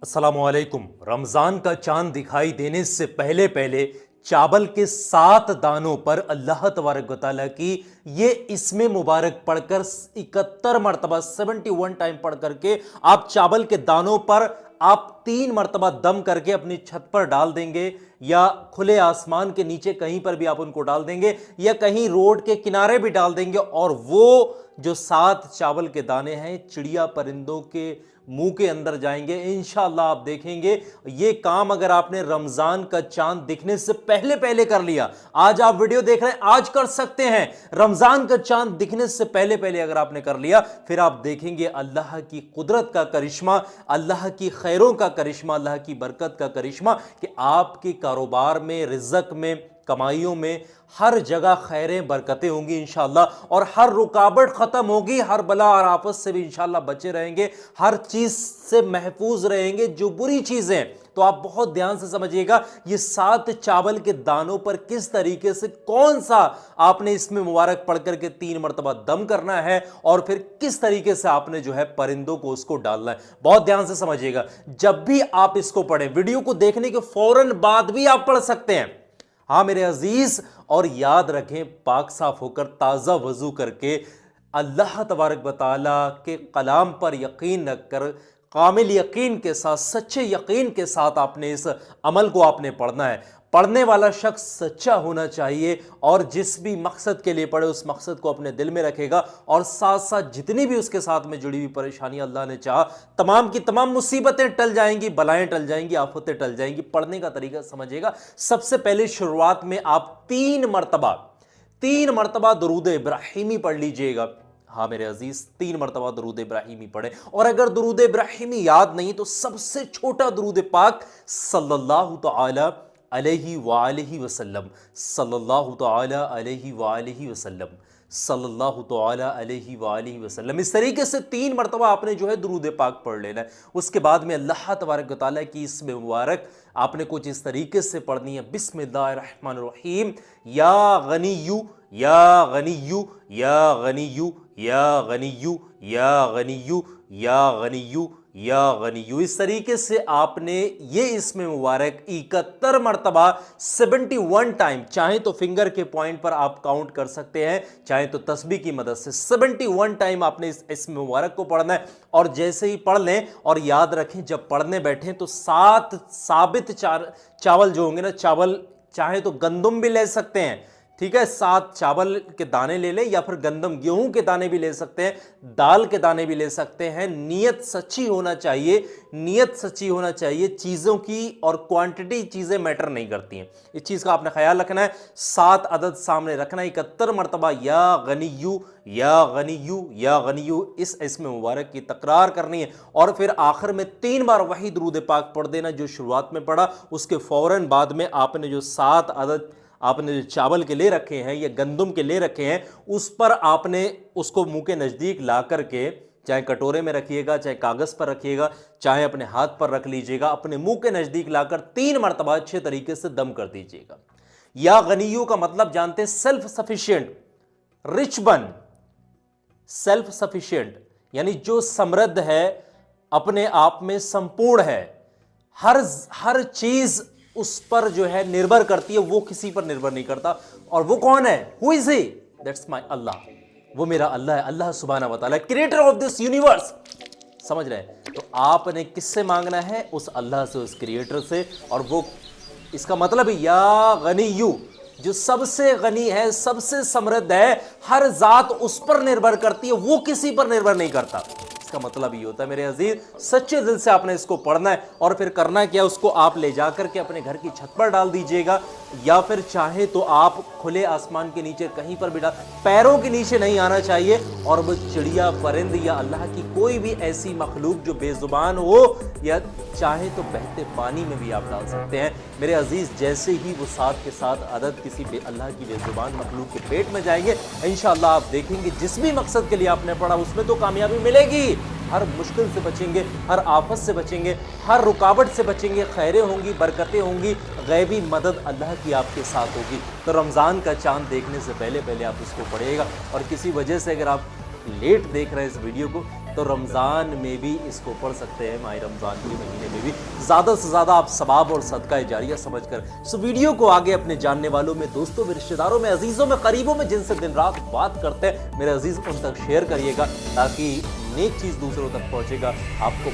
अस्सलामुअलैकुम। रमज़ान का चांद दिखाई देने से पहले पहले चावल के 7 दानों पर अल्लाह तबारक व तआला की ये इसमें मुबारक पढ़कर 71 मरतबा 71 टाइम पढ़ करके आप चावल के दानों पर आप 3 मरतबा दम करके अपनी छत पर डाल देंगे या खुले आसमान के नीचे कहीं पर भी आप उनको डाल देंगे या कहीं रोड के किनारे भी डाल देंगे और वो जो 7 चावल के दाने हैं चिड़िया परिंदों के मुंह के अंदर जाएंगे। इंशाअल्लाह आप देखेंगे ये काम अगर आपने रमजान का चांद दिखने से पहले पहले कर लिया, आज आप वीडियो देख रहे हैं आज कर सकते हैं, रमजान का चांद दिखने से पहले पहले अगर आपने कर लिया फिर आप देखेंगे अल्लाह की कुदरत का करिश्मा, अल्लाह की खैरों का करिश्मा, अल्लाह की बरकत का करिश्मा कि आपके कारोबार में, रिज़्क़ में, कमाइयों में हर जगह खैरें बरकतें होंगी इंशाअल्लाह और हर रुकावट ख़त्म होगी, हर बला और आफत से भी इंशाअल्लाह बचे रहेंगे, हर चीज़ से महफूज रहेंगे जो बुरी चीज़ें। तो आप बहुत ध्यान से समझिएगा ये 7 चावल के दानों पर किस तरीके से कौन सा आपने इसमें मुबारक पढ़ करके 3 मरतबा दम करना है और फिर किस तरीके से आपने जो है परिंदों को उसको डालना है। बहुत ध्यान से समझिएगा, जब भी आप इसको पढ़ें वीडियो को देखने के फौरन बाद भी आप पढ़ सकते हैं। हाँ मेरे अजीज, और याद रखें पाक साफ होकर ताज़ा वजू करके अल्लाह तबारक व तआला के कलाम पर यकीन रखकर कामिल यकीन के साथ, सच्चे यकीन के साथ आपने इस अमल को आपने पढ़ना है। पढ़ने वाला शख्स सच्चा होना चाहिए और जिस भी मकसद के लिए पढ़े उस मकसद को अपने दिल में रखेगा और साथ साथ जितनी भी उसके साथ में जुड़ी हुई परेशानी अल्लाह ने चाहा तमाम की तमाम मुसीबतें टल जाएंगी, बलाएं टल जाएंगी, आफतें टल जाएंगी। पढ़ने का तरीका समझिएगा। सबसे पहले शुरुआत में आप 3 मरतबा दुरूद इब्राहिमी पढ़ लीजिएगा। हाँ मेरे अजीज, 3 मरतबा दुरूद इब्राहिमी पढ़े और अगर दुरूद इब्राहिमी याद नहीं तो सबसे छोटा दुरूद पाक सल्लल्लाहु तआला अलैहि वालैहि वसल्लम, सल्लल्लाहु तआला अलैहि वालैहि वसल्लम, सल्लल्लाहु तआला अलैहि वालैहि वसल्लम, इस तरीके से 3 मरतबा आपने जो है दुरूद पाक पढ़ लेना है। उसके बाद में अल्लाह तबारक व तआला की इसमें मुबारक आपने कुछ इस तरीके से पढ़नी है। बिस्मिल्लाहिर्रहमानिर्रहीम, या गनिय्यु या गनिय्यु या गनिय्यु या गनिय्यु या गनिय्यु या गनिय्यु या गनिय्यु, इस तरीके से आपने ये इसमें मुबारक 71 मरतबा 71 टाइम, चाहे तो फिंगर के पॉइंट पर आप काउंट कर सकते हैं, चाहे तो तस्बीह की मदद से 71 टाइम आपने इसमें मुबारक को पढ़ना है। और जैसे ही पढ़ लें और याद रखें जब पढ़ने बैठें तो 7 साबित चावल जो होंगे ना, चावल चाहे तो गंदम भी ले सकते हैं, ठीक है, 7 चावल के दाने ले लें या फिर गंदम गेहूं के दाने भी ले सकते हैं, दाल के दाने भी ले सकते हैं। नीयत सच्ची होना चाहिए, नीयत सच्ची होना चाहिए। चीज़ों की और क्वांटिटी चीज़ें मैटर नहीं करती हैं, इस चीज़ का आपने ख्याल रखना है। 7 अदद सामने रखना है, 71 मरतबा या गनिय्यु या गनिय्यु या गनिय्यु इस इसमें मुबारक की तकरार करनी है और फिर आखिर में 3 बार वही दुरूद पाक पढ़ देना जो शुरुआत में पढ़ा। उसके फौरन बाद में आपने जो 7 अदद आपने जो चावल के ले रखे हैं या गंदम के ले रखे हैं उस पर आपने उसको मुंह के नज़दीक ला करके, चाहे कटोरे में रखिएगा, चाहे कागज़ पर रखिएगा, चाहे अपने हाथ पर रख लीजिएगा, अपने मुंह के नज़दीक लाकर 3 मरतबा अच्छे तरीके से दम कर दीजिएगा। या गनिय्यु का मतलब जानते हैं सेल्फ सफिशिएंट, रिच बन, सेल्फ सफिशिएंट यानी जो समृद्ध है, अपने आप में संपूर्ण है, हर चीज़ उस पर जो है निर्भर करती है, वो किसी पर निर्भर नहीं करता। और वो कौन है? Who is he? That's my Allah, वो मेरा अल्लाह है, अल्लाह सुब्हानहू व तआला, क्रिएटर ऑफ दिस यूनिवर्स। समझ रहे हैं? तो आपने किससे मांगना है? उस अल्लाह से, उस क्रिएटर से। और वो इसका मतलब है या गनिय्यु, जो सबसे गनी है, सबसे समृद्ध है, हर जात उस पर निर्भर करती है, वो किसी पर निर्भर नहीं करता। इसका मतलब ये होता है मेरे अजीज, सच्चे दिल से आपने इसको पढ़ना है और फिर करना क्या, उसको आप ले जाकर के अपने घर की छत पर डाल दीजिएगा या फिर चाहे तो आप खुले आसमान के नीचे कहीं पर भी डाल, पैरों के नीचे नहीं आना चाहिए। और वो चिड़िया परिंद या अल्लाह की कोई भी ऐसी मखलूक जो बेजुबान हो या चाहे तो बहते पानी में भी आप डाल सकते हैं मेरे अजीज। जैसे ही वो 7 के 7 अदद किसी अल्लाह की बेजुबान मखलूक के पेट में जाएंगे इंशाअल्लाह आप देखेंगे जिस भी मकसद के लिए आपने पढ़ा उसमें तो कामयाबी मिलेगी। हर मुश्किल से बचेंगे, हर आफत से बचेंगे, हर रुकावट से बचेंगे, खैरें होंगी, बरकतें होंगी, गैबी मदद अल्लाह की आपके साथ होगी। तो रमज़ान का चांद देखने से पहले पहले आप इसको पढ़िएगा। और किसी वजह से अगर आप लेट देख रहे हैं इस वीडियो को तो रमज़ान में भी इसको पढ़ सकते हैं। माह रमज़ान के महीने में भी ज़्यादा से ज़्यादा आप सवाब और सदका जारिया समझकर इस वीडियो को आगे अपने जानने वालों में, दोस्तों में, रिश्तेदारों में, अजीज़ों में, करीबों में जिनसे दिन रात बात करते हैं मेरे अजीज़, उन तक शेयर करिएगा ताकि नेक चीज़ दूसरों तक पहुँचेगा। आपको